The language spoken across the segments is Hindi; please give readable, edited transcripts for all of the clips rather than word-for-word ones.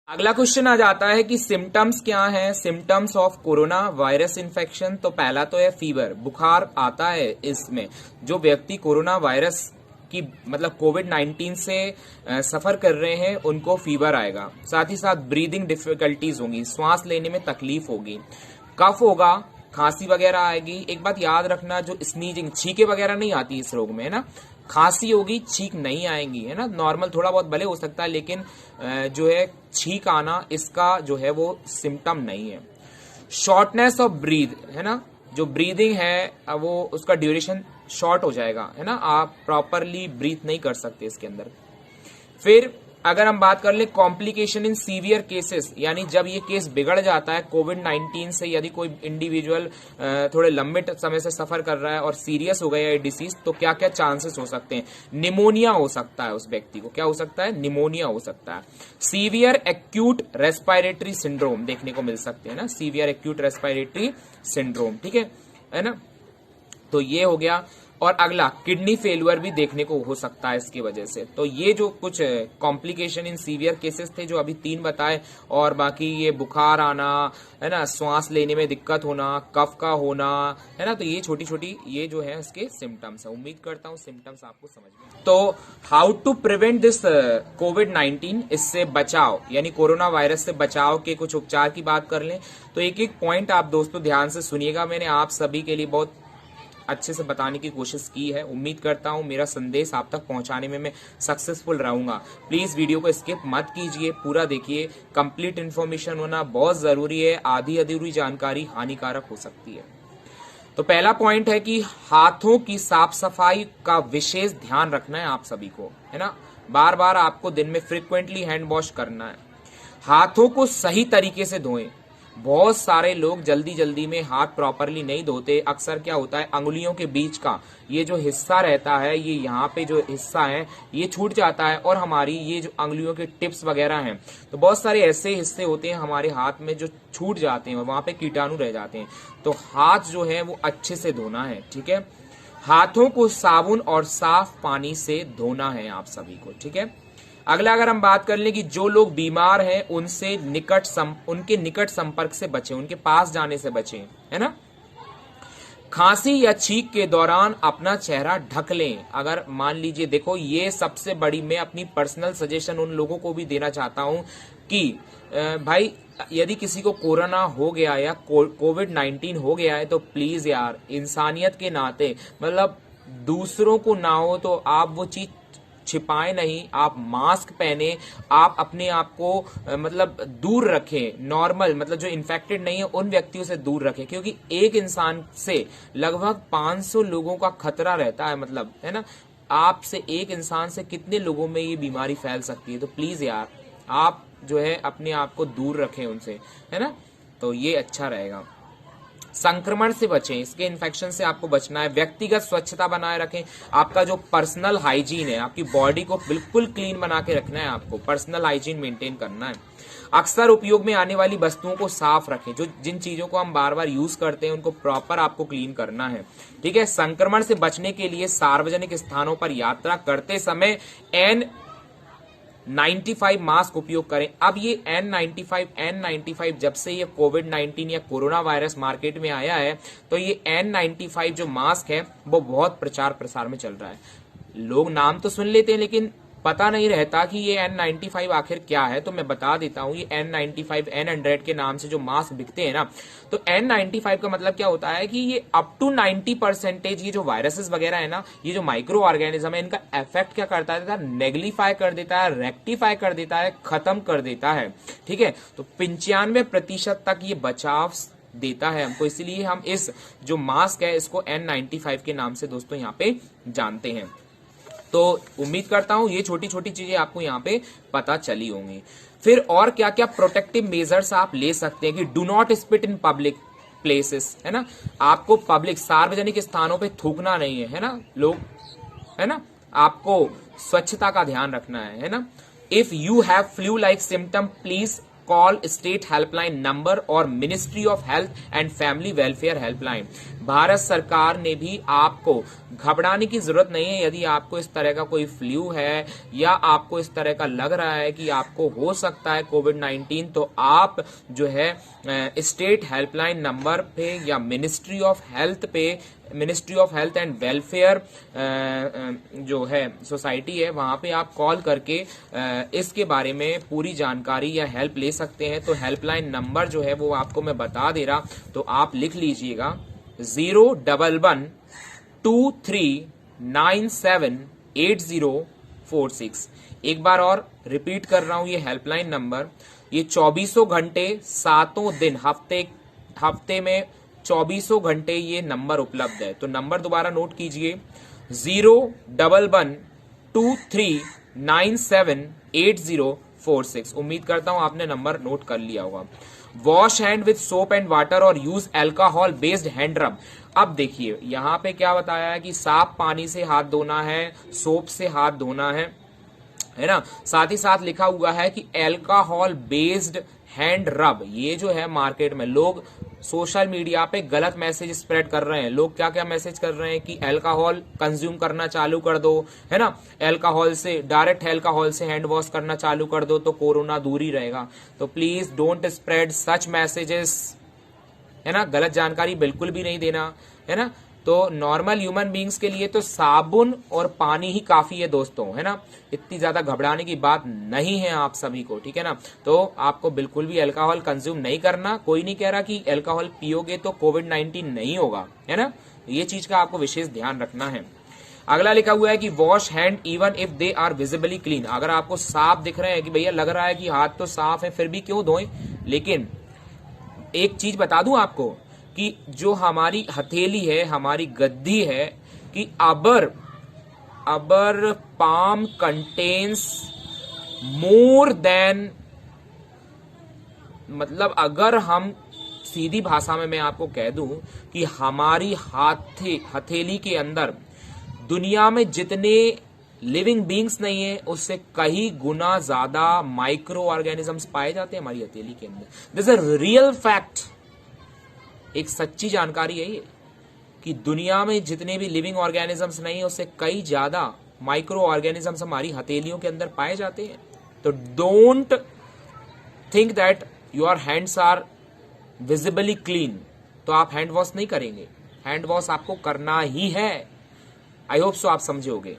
अगला क्वेश्चन आ जाता है कि सिम्टम्स क्या हैं, symptoms of corona virus infection. तो पहला तो है फीवर, बुखार आता है। इसमें जो व्यक्ति कोरोना वायरस की मतलब कोविड-19 से सफर कर रहे हैं उनको फीवर आएगा। साथ ही साथ ब्रीदिंग डिफिकल्टीज होंगी, सांस लेने में तकलीफ होगी, कफ होगा, खांसी वगैरह आएगी। एक बात याद रखना, जो स्नीजिंग छींके वगैरह नहीं आती इस रोग में, है ना। खांसी होगी, छींक नहीं आएंगी, है ना। नॉर्मल थोड़ा बहुत भले हो सकता है, लेकिन जो है छींक आना इसका जो है वो सिम्टम नहीं है। शॉर्टनेस ऑफ ब्रीथ, है ना, जो ब्रीदिंग है वो उसका ड्यूरेशन शॉर्ट हो जाएगा, है ना। आप प्रॉपरली ब्रीथ नहीं कर सकते इसके अंदर। फिर अगर हम बात कर ले कॉम्प्लिकेशन इन सीवियर केसेस, यानी जब ये केस बिगड़ जाता है कोविड-19 से, यदि कोई इंडिविजुअल थोड़े लंबे समय से सफर कर रहा है और सीरियस हो गया है डिसीज, तो क्या क्या चांसेस हो सकते हैं। निमोनिया हो सकता है, उस व्यक्ति को क्या हो सकता है, निमोनिया हो सकता है। सीवियर एक्यूट रेस्पिरेटरी सिंड्रोम देखने को मिल सकते हैं ना, सीवियर एक्यूट रेस्पिरेटरी सिंड्रोम, ठीक है ना। तो ये हो गया। और अगला किडनी फेलियर भी देखने को हो सकता है इसकी वजह से। तो ये जो कुछ कॉम्प्लिकेशन इन सीवियर केसेस थे जो अभी 3 बताए, और बाकी ये बुखार आना, है ना, श्वास लेने में दिक्कत होना, कफ का होना, है ना। तो ये छोटी छोटी ये जो है इसके सिम्टम्स है। उम्मीद करता हूँ सिम्टम्स आपको समझ में। तो हाउ टू प्रिवेंट दिस कोविड-19, इससे बचाव यानी कोरोना वायरस से बचाव के कुछ उपचार की बात कर लें तो एक एक पॉइंट आप दोस्तों ध्यान से सुनिएगा। मैंने आप सभी के लिए बहुत अच्छे से बताने की कोशिश की है। उम्मीद करता हूं मेरा संदेश आप तक पहुंचाने में मैं सक्सेसफुल रहूंगा। प्लीज वीडियो को स्किप मत कीजिए, पूरा देखिए। कंप्लीट इन्फॉर्मेशन होना बहुत जरूरी है, आधी अधूरी जानकारी हानिकारक हो सकती है। तो पहला पॉइंट है कि हाथों की साफ सफाई का विशेष ध्यान रखना है आप सभी को, है ना। बार बार आपको दिन में फ्रिक्वेंटली हैंड वॉश करना है। हाथों को सही तरीके से धोएं। बहुत सारे लोग जल्दी जल्दी में हाथ प्रॉपरली नहीं धोते। अक्सर क्या होता है, अंगुलियों के बीच का ये जो हिस्सा रहता है, ये यहाँ पे जो हिस्सा है ये छूट जाता है, और हमारी ये जो अंगुलियों के टिप्स वगैरह हैं, तो बहुत सारे ऐसे हिस्से होते हैं हमारे हाथ में जो छूट जाते हैं, वहां पे कीटाणु रह जाते हैं। तो हाथ जो है वो अच्छे से धोना है, ठीक है। हाथों को साबुन और साफ पानी से धोना है आप सभी को, ठीक है। अगला अगर हम बात कर लें कि जो लोग बीमार हैं उनसे उनके निकट संपर्क से बचें, उनके पास जाने से बचें, है ना। खांसी या छींक के दौरान अपना चेहरा ढक लें। अगर मान लीजिए, देखो ये सबसे बड़ी, मैं अपनी पर्सनल सजेशन उन लोगों को भी देना चाहता हूं कि भाई यदि किसी को कोरोना हो गया या कोविड-19 हो गया है तो प्लीज यार इंसानियत के नाते, मतलब दूसरों को ना हो तो आप वो चीज छिपाएं नहीं, आप मास्क पहने, आप अपने आप को मतलब दूर रखें। नॉर्मल मतलब जो इन्फेक्टेड नहीं है उन व्यक्तियों से दूर रखें, क्योंकि एक इंसान से लगभग 500 लोगों का खतरा रहता है, मतलब, है ना। आपसे एक इंसान से कितने लोगों में ये बीमारी फैल सकती है। तो प्लीज यार आप जो है अपने आप को दूर रखें उनसे, है ना। तो ये अच्छा रहेगा। संक्रमण से बचें, इसके इन्फेक्शन से आपको बचना है। व्यक्तिगत स्वच्छता बनाए रखें। आपका जो पर्सनल हाइजीन है, आपकी बॉडी को बिल्कुल क्लीन बना के रखना है, आपको पर्सनल हाइजीन मेंटेन करना है। अक्सर उपयोग में आने वाली वस्तुओं को साफ रखें। जो जिन चीजों को हम बार बार यूज करते हैं उनको प्रॉपर आपको क्लीन करना है, ठीक है। संक्रमण से बचने के लिए सार्वजनिक स्थानों पर यात्रा करते समय N95 मास्क उपयोग करें। अब ये N95 जब से ये कोविड-19 या कोरोना वायरस मार्केट में आया है, तो ये N95 जो मास्क है वो बहुत प्रचार प्रसार में चल रहा है। लोग नाम तो सुन लेते हैं लेकिन पता नहीं रहता कि ये N95 आखिर क्या है। तो मैं बता देता हूं, ये N95 N100 के नाम से जो मास्क बिकते हैं ना, तो N95 का मतलब क्या होता है कि ये अप टू 90% ये जो वायरसेस वगैरह है ना, ये जो माइक्रो ऑर्गेनिज्म है, इनका इफेक्ट क्या करता है, नेग्लीफाई कर देता है, रेक्टिफाई कर देता है, खत्म कर देता है, ठीक है। तो 95% तक ये बचाव देता है हमको, इसलिए हम इस जो मास्क है इसको N95 के नाम से दोस्तों यहाँ पे जानते हैं। तो उम्मीद करता हूं ये छोटी छोटी चीजें आपको यहाँ पे पता चली होंगी। फिर और क्या क्या प्रोटेक्टिव मेजर्स आप ले सकते हैं कि do not spit in public places, है ना। आपको पब्लिक सार्वजनिक स्थानों पे थूकना नहीं है ना लोग, है ना। आपको स्वच्छता का ध्यान रखना है ना। If you have flu like symptom please call state helpline number और ministry of health and family welfare helpline. Bharat सरकार ने भी आपको घबराने की जरूरत नहीं है। यदि आपको इस तरह का कोई फ्लू है या आपको इस तरह का लग रहा है कि आपको हो सकता है कोविड-19, तो आप जो है स्टेट हेल्पलाइन नंबर पे या ministry of health and welfare जो है सोसाइटी है, वहां पे आप कॉल करके इसके बारे में पूरी जानकारी या हेल्प ले सकते हैं। तो हेल्पलाइन नंबर जो है वो आपको मैं बता दे रहा, तो आप लिख लीजिएगा 01123978046। एक बार और रिपीट कर रहा हूं ये हेल्पलाइन नंबर। ये 24 घंटे 7 दिन हफ्ते में 24 घंटे ये नंबर उपलब्ध है। तो नंबर दोबारा नोट कीजिए 01123978046। उम्मीद करता हूं आपने नंबर नोट कर लिया होगा। Wash hand with soap and water और यूज अल्कोहल बेस्ड हैंड रब। अब देखिए यहां पे क्या बताया है कि साफ पानी से हाथ धोना है, सोप से हाथ धोना है ना। साथ ही साथ लिखा हुआ है कि अल्कोहल बेस्ड हैंड रब। ये जो है मार्केट में लोग सोशल मीडिया पे गलत मैसेज स्प्रेड कर रहे हैं। लोग क्या क्या मैसेज कर रहे हैं कि अल्कोहल कंज्यूम करना चालू कर दो, है ना, डायरेक्ट अल्कोहल से हैंड वॉश करना चालू कर दो तो कोरोना दूर ही रहेगा। तो please don't spread such messages, है ना। गलत जानकारी बिल्कुल भी नहीं देना, है ना। तो नॉर्मल ह्यूमन बींग्स के लिए तो साबुन और पानी ही काफी है दोस्तों, है ना। इतनी ज्यादा घबराने की बात नहीं है आप सभी को, ठीक है ना। तो आपको बिल्कुल भी अल्कोहल कंज्यूम नहीं करना। कोई नहीं कह रहा कि अल्कोहल पियोगे तो कोविड-19 नहीं होगा, है ना। ये चीज का आपको विशेष ध्यान रखना है। अगला लिखा हुआ है कि wash hand even if they are visibly clean. अगर आपको साफ दिख रहे हैं कि भैया लग रहा है कि हाथ तो साफ है, फिर भी क्यों धोएं। लेकिन एक चीज बता दूं आपको कि जो हमारी हथेली है, हमारी गद्दी है, कि अबर पाम कंटेन्स मोर देन, मतलब अगर हम सीधी भाषा में मैं आपको कह दूं कि हमारी हथेली के अंदर दुनिया में जितने लिविंग बींग्स नहीं है उससे कई गुना ज्यादा माइक्रो ऑर्गेनिजम्स पाए जाते हैं हमारी हथेली के अंदर। दिस इज रियल फैक्ट, एक सच्ची जानकारी है ये, कि दुनिया में जितने भी लिविंग ऑर्गेनिजम्स नहीं है उससे कई ज्यादा माइक्रो ऑर्गेनिजम्स हमारी हथेलियों के अंदर पाए जाते हैं। तो don't think that your hands are visibly clean तो आप हैंड वॉश नहीं करेंगे। हैंड वॉश आपको करना ही है। आई होप सो आप समझोगे।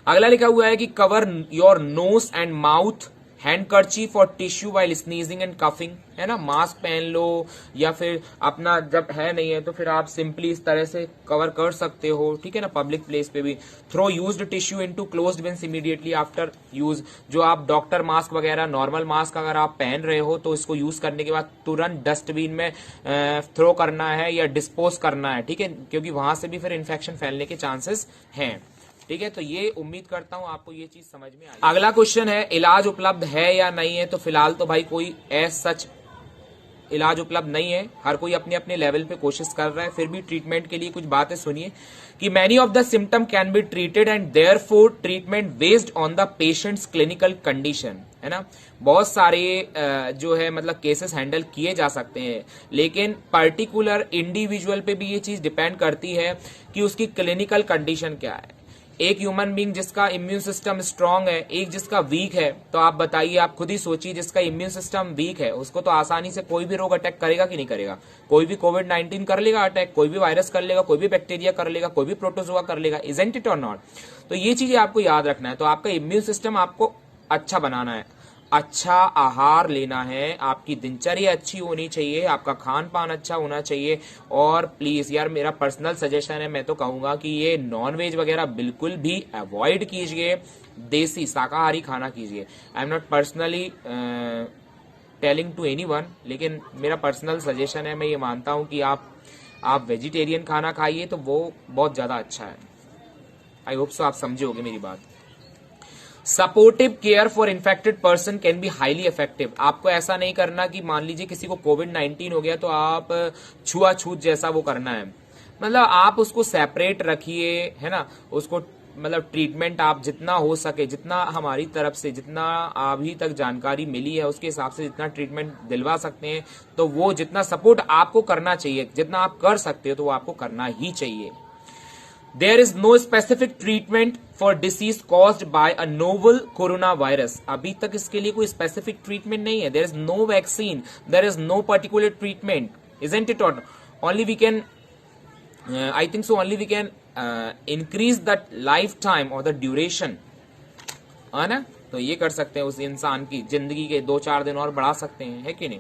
अगला लिखा हुआ है कि cover your nose and mouth handkerchief और tissue while sneezing and coughing, है ना। मास्क पहन लो या फिर अपना जब है नहीं है तो फिर आप सिंपली इस तरह से कवर कर सकते हो, ठीक है ना, पब्लिक प्लेस पे भी। Throw used tissue into closed bins immediately after use. जो आप डॉक्टर मास्क वगैरह नॉर्मल मास्क अगर आप पहन रहे हो तो इसको यूज करने के बाद तुरंत डस्टबिन में थ्रो करना है या डिस्पोज करना है, ठीक है, क्योंकि वहां से भी फिर इन्फेक्शन फैलने के चांसेस हैं, ठीक है। तो ये उम्मीद करता हूं आपको ये चीज समझ में आई। अगला क्वेश्चन है इलाज उपलब्ध है या नहीं है। तो फिलहाल तो भाई कोई सच इलाज उपलब्ध नहीं है। हर कोई अपने अपने लेवल पे कोशिश कर रहा है। फिर भी ट्रीटमेंट के लिए कुछ बातें सुनिए कि many of the symptom can be treated and therefore treatment based on the patients clinical condition, है ना। बहुत सारे जो है मतलब केसेस हैंडल किए जा सकते हैं, लेकिन पर्टिकुलर इंडिविजुअल पे भी ये चीज डिपेंड करती है कि उसकी क्लिनिकल कंडीशन क्या है। एक ह्यूमन बींग जिसका इम्यून सिस्टम स्ट्रांग है, एक जिसका वीक है, तो आप बताइए, आप खुद ही सोचिए, जिसका इम्यून सिस्टम वीक है उसको तो आसानी से कोई भी रोग अटैक करेगा कि नहीं करेगा। कोई भी कोविड-19 कर लेगा अटैक, कोई भी वायरस कर लेगा, कोई भी बैक्टीरिया कर लेगा, कोई भी प्रोटोजोआ कर लेगा, इजंट इट और नॉट। तो ये चीजें आपको याद रखना है। तो आपका इम्यून सिस्टम आपको अच्छा बनाना है, अच्छा आहार लेना है, आपकी दिनचर्या अच्छी होनी चाहिए, आपका खान पान अच्छा होना चाहिए। और प्लीज यार मेरा पर्सनल सजेशन है, मैं तो कहूंगा कि ये नॉनवेज वगैरह बिल्कुल भी अवॉइड कीजिए, देसी शाकाहारी खाना कीजिए। I am not personally telling to anyone, लेकिन मेरा पर्सनल सजेशन है। मैं ये मानता हूं कि आप वेजिटेरियन खाना खाइए तो वो बहुत ज्यादा अच्छा है। आई होप सो आप समझोगे मेरी बात। Supportive care for infected person can be highly effective. आपको ऐसा नहीं करना कि मान लीजिए किसी को कोविड-19 हो गया तो आप छुआछूत जैसा वो करना है। मतलब आप उसको सेपरेट रखिए, है ना, उसको मतलब ट्रीटमेंट आप जितना हो सके, जितना हमारी तरफ से, जितना अभी तक जानकारी मिली है उसके हिसाब से जितना ट्रीटमेंट दिलवा सकते हैं, तो वो जितना सपोर्ट आपको करना चाहिए, जितना आप कर सकते हो तो वो आपको करना ही चाहिए। There is no specific treatment for disease caused by a novel coronavirus. अभी तक इसके लिए कोई specific treatment नहीं है. There is no vaccine. There is no particular treatment. Isn't it? Or only we can, I think so. Only we can increase that lifetime or the duration. है ना? तो ये कर सकते हैं, उस इंसान की जिंदगी के 2-4 दिन और बढ़ा सकते हैं, है कि नहीं?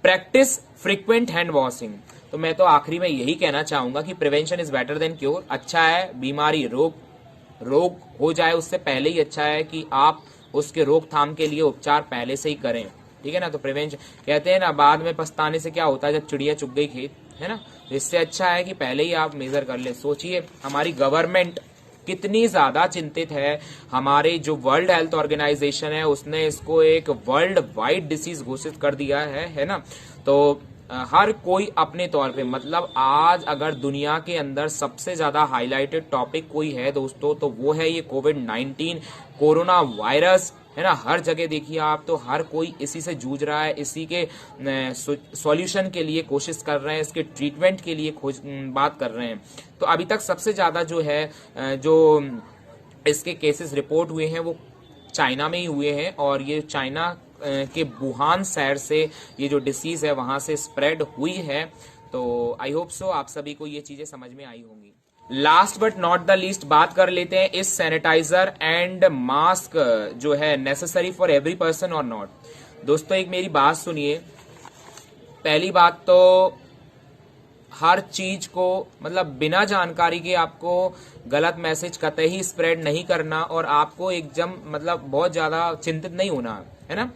Practice frequent hand washing. तो मैं तो आखिरी में यही कहना चाहूंगा कि prevention is better than cure. अच्छा है बीमारी रोग हो जाए उससे पहले ही अच्छा है कि आप उसके रोकथाम के लिए उपचार पहले से ही करें, ठीक है ना। तो प्रिवेंशन कहते हैं ना, बाद में पछताने से क्या होता है, जब चिड़िया चुग गई खेत, है ना। तो इससे अच्छा है कि पहले ही आप मेजर कर ले। सोचिए हमारी गवर्नमेंट कितनी ज्यादा चिंतित है। हमारे जो वर्ल्ड हेल्थ ऑर्गेनाइजेशन है उसने इसको एक वर्ल्ड वाइड डिसीज घोषित कर दिया है ना। तो हर कोई अपने तौर पे, मतलब आज अगर दुनिया के अंदर सबसे ज्यादा हाईलाइटेड टॉपिक कोई है दोस्तों, तो वो है ये कोविड-19 कोरोना वायरस, है ना। हर जगह देखिए आप, तो हर कोई इसी से जूझ रहा है, इसी के सॉल्यूशन के लिए कोशिश कर रहे हैं, इसके ट्रीटमेंट के लिए बात कर रहे हैं। तो अभी तक सबसे ज्यादा जो है जो इसके केसेस रिपोर्ट हुए हैं वो चाइना में ही हुए हैं, और ये चाइना के वुहान शहर से ये जो डिसीज है वहां से स्प्रेड हुई है। तो आई होप सो आप सभी को ये चीजें समझ में आई होंगी। Last but not the least बात कर लेते हैं, इस सैनिटाइजर एंड मास्क जो है नेसेसरी फॉर एवरी पर्सन और नॉट। दोस्तों एक मेरी बात सुनिए, पहली बात तो हर चीज को मतलब बिना जानकारी के आपको गलत मैसेज कतई स्प्रेड नहीं करना, और आपको एकदम मतलब बहुत ज्यादा चिंतित नहीं होना, है ना।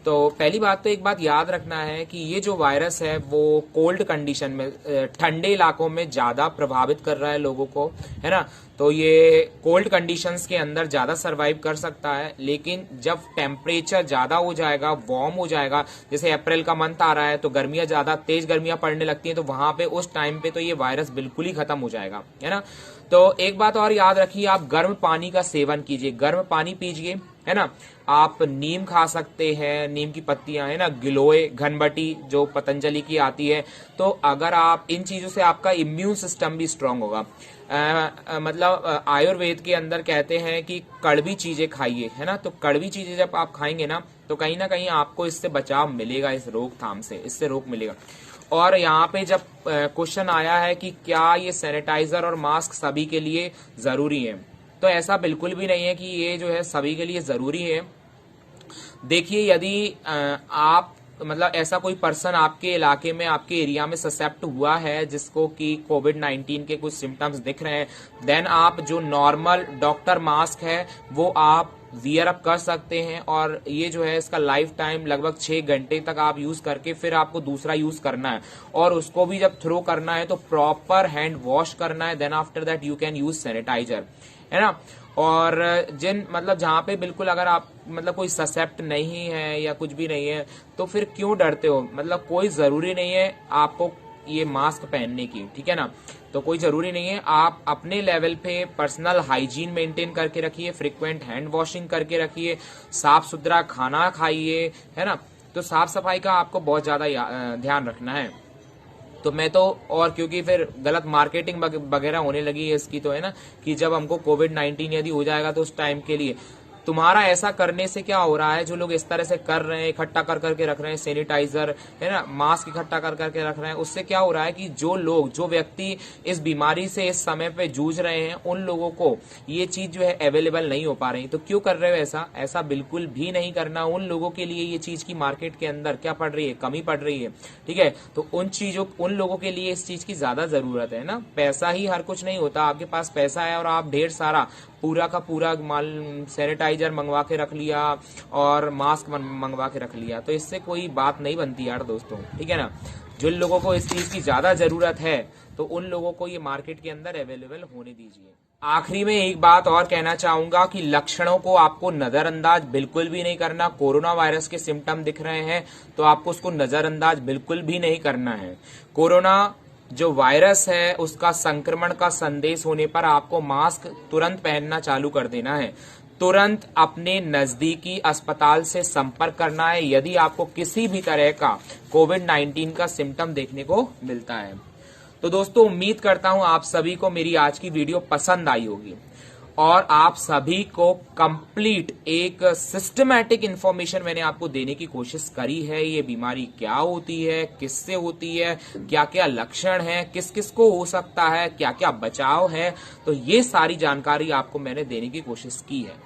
तो पहली बात तो एक बात याद रखना है कि ये जो वायरस है वो कोल्ड कंडीशन में, ठंडे इलाकों में ज्यादा प्रभावित कर रहा है लोगों को, है ना। तो ये कोल्ड कंडीशंस के अंदर ज्यादा सरवाइव कर सकता है, लेकिन जब टेम्परेचर ज्यादा हो जाएगा, वार्म हो जाएगा, जैसे अप्रैल का मंथ आ रहा है तो गर्मियां ज्यादा तेज गर्मियां पड़ने लगती हैं, तो वहां पे उस टाइम पे तो ये वायरस बिल्कुल ही खत्म हो जाएगा, है ना। तो एक बात और याद रखिए, आप गर्म पानी का सेवन कीजिए, गर्म पानी पीजिए, है ना। आप नीम खा सकते हैं, नीम की पत्तियां, है ना, गिलोय, घनबटी जो पतंजलि की आती है। तो अगर आप इन चीजों से आपका इम्यून सिस्टम भी स्ट्रांग होगा। मतलब आयुर्वेद के अंदर कहते हैं कि कड़वी चीजें खाइए, है ना। तो कड़वी चीजें जब आप खाएंगे ना तो कहीं ना कहीं आपको इससे बचाव मिलेगा, इस रोकथाम से, इससे रोक मिलेगा। और यहाँ पे जब क्वेश्चन आया है कि क्या ये सैनिटाइजर और मास्क सभी के लिए जरूरी है, तो ऐसा बिल्कुल भी नहीं है कि ये जो है सभी के लिए जरूरी है। देखिए यदि आप मतलब ऐसा कोई पर्सन आपके इलाके में, आपके एरिया में ससेप्ट हुआ है जिसको कि कोविड-19 के कुछ सिम्टम्स दिख रहे हैं, देन आप जो नॉर्मल डॉक्टर मास्क है वो आप वियर अप कर सकते हैं, और ये जो है इसका लाइफ टाइम लगभग 6 घंटे तक आप यूज करके फिर आपको दूसरा यूज करना है, और उसको भी जब थ्रो करना है तो प्रॉपर हैंड वॉश करना है, then after that you can use sanitizer, है ना। और जिन मतलब जहां पे बिल्कुल अगर आप मतलब कोई ससेप्ट नहीं है या कुछ भी नहीं है, तो फिर क्यों डरते हो, मतलब कोई जरूरी नहीं है आपको ये मास्क पहनने की, ठीक है ना। तो कोई जरूरी नहीं है, आप अपने लेवल पे पर्सनल हाइजीन मेंटेन करके रखिए, फ्रीक्वेंट हैंड वॉशिंग करके रखिए, साफ सुथरा खाना खाइए, है ना। तो साफ सफाई का आपको बहुत ज्यादा ध्यान रखना है। तो मैं तो, और क्योंकि फिर गलत मार्केटिंग वगैरह होने लगी है इसकी, तो है ना, कि जब हमको कोविड-19 यदि हो जाएगा तो उस टाइम के लिए तुम्हारा ऐसा करने से क्या हो रहा है, जो लोग इस तरह से कर रहे हैं, इकट्ठा कर करके रख रहे हैं सैनिटाइजर, है ना, मास्क इकट्ठा कर करके रख रहे हैं, उससे क्या हो रहा है कि जो व्यक्ति इस बीमारी से इस समय पे जूझ रहे हैं उन लोगों को ये चीज जो है अवेलेबल नहीं हो पा रही। तो क्यों कर रहे हो ऐसा बिल्कुल भी नहीं करना। उन लोगों के लिए ये चीज की मार्केट के अंदर क्या पड़ रही है, कमी पड़ रही है, ठीक है। तो उन लोगों के लिए इस चीज की ज्यादा जरूरत है ना। पैसा ही हर कुछ नहीं होता, आपके पास पैसा है और आप ढेर सारा पूरा का पूरा माल सैनिटाइजर मंगवा के रख लिया और मास्क मंगवा के रख लिया, तो इससे कोई बात नहीं बनती यार दोस्तों, ठीक है ना। जिन लोगों को इस चीज की ज्यादा जरूरत है तो उन लोगों को ये मार्केट के अंदर अवेलेबल होने दीजिए। आखिरी में एक बात और कहना चाहूंगा कि लक्षणों को आपको नजरअंदाज बिल्कुल भी नहीं करना। कोरोना वायरस के सिम्टम दिख रहे हैं तो आपको उसको नजरअंदाज बिल्कुल भी नहीं करना है। कोरोना जो वायरस है उसका संक्रमण का संदेश होने पर आपको मास्क तुरंत पहनना चालू कर देना है। तुरंत अपने नजदीकी अस्पताल से संपर्क करना है यदि आपको किसी भी तरह का कोविड-19 का सिम्टम देखने को मिलता है। तो दोस्तों, उम्मीद करता हूं आप सभी को मेरी आज की वीडियो पसंद आई होगी और आप सभी को कंप्लीट एक सिस्टमैटिक इंफॉर्मेशन मैंने आपको देने की कोशिश करी है। ये बीमारी क्या होती है, किससे होती है, क्या क्या लक्षण हैं, किस किस को हो सकता है, क्या क्या बचाव है, तो ये सारी जानकारी आपको मैंने देने की कोशिश की है।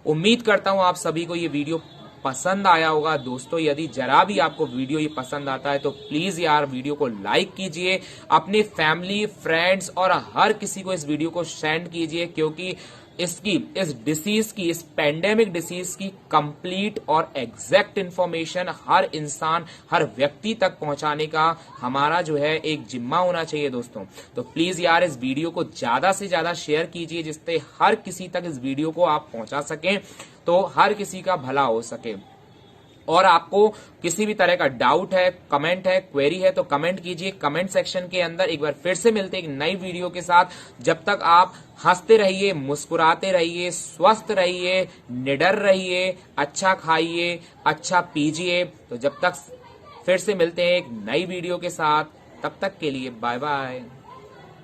उम्मीद करता हूं आप सभी को ये वीडियो पसंद आया होगा। दोस्तों, यदि जरा भी आपको वीडियो ये पसंद आता है तो प्लीज यार वीडियो को लाइक कीजिए, अपने फैमिली, फ्रेंड्स और हर किसी को इस वीडियो को सेंड कीजिए, क्योंकि इस डिसीज की, इस पेंडेमिक डिसीज की कंप्लीट और एग्जैक्ट इंफॉर्मेशन हर इंसान, हर व्यक्ति तक पहुंचाने का हमारा जो है एक जिम्मा होना चाहिए दोस्तों। तो प्लीज यार इस वीडियो को ज्यादा से ज्यादा शेयर कीजिए, जिससे हर किसी तक इस वीडियो को आप पहुंचा सकें, तो हर किसी का भला हो सके। और आपको किसी भी तरह का डाउट है, कमेंट है, क्वेरी है तो कमेंट कीजिए कमेंट सेक्शन के अंदर। एक बार फिर से मिलते हैं एक नई वीडियो के साथ। जब तक आप हंसते रहिए, मुस्कुराते रहिए, स्वस्थ रहिए, निडर रहिए, अच्छा खाइए, अच्छा पीजिए। तो जब तक फिर से मिलते हैं एक नई वीडियो के साथ, तब तक के लिए बाय बाय।